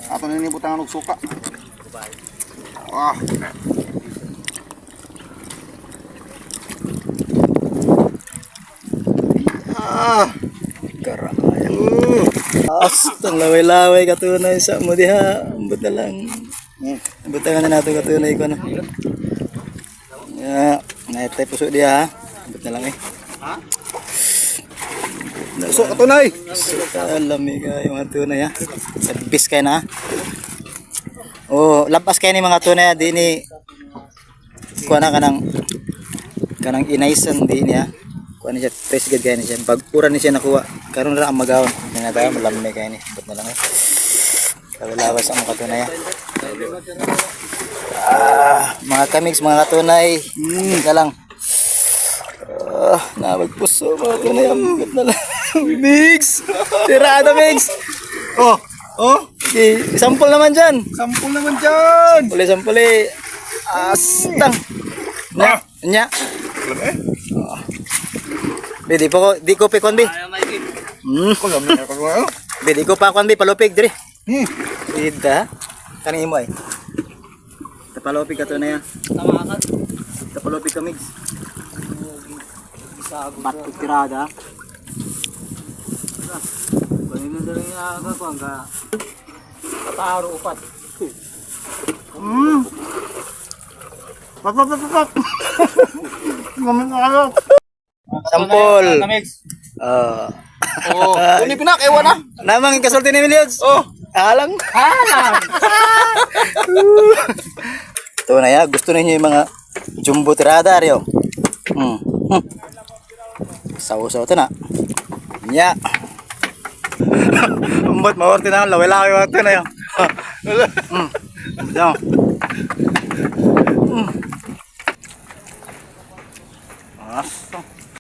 Ato na nibutangan og suka. Ah. Ah. Karamay. Astang laway-laway katunay sa mo diha. Ambot na lang. Ambutangan na nato katunay ko na. Ya, naitay puso diha ha. Ambot na lang eh. Ha? Puso katunay. Alami ka yung mga tunay ha. Sabis kayo na ha. Oh, lampas kayo ni mga tunay ha. Di ni kuha na kanang inaysan di niya. Kuha na siya, press good kayo na siya. Pag-ura ni siya nakuha. Karoon na ang magawon. Hindi na tayo, malamay kayo ni. Ba't na lang eh. Kawilawas ang mga tunay ha. Mga kamigs, mga katunay. Ka lang. Nabagpuso mga tunay. Ba't na lang. Migs! Tirada Migs! Oh. Oh. Okay, sample naman dyan. Sampul naman dyan. Sampuli. Astang. Nya. Nya. Be, di ko pe kon be. Ko lang na ko. Be, di ko pa kon be palupig dire. Ida. Kani mo ay. Tapalupig ka to na ya. Tama ka. Tapalupig ka Migs. Ba't tirada. Kanina na rin ako ko ang kataro upat. Pap. Mamin na kayo. Sampol. Oh, uni pinak ewan na. Namang kasulti ni Millions. Oh, Alang. Ito na ya, gusto ninyo yung mga jumbo tirada rin. Saw-saw ito na. Nya. Umbot, maorti na. Laway-laway yung ito na yun. Ito. Asa.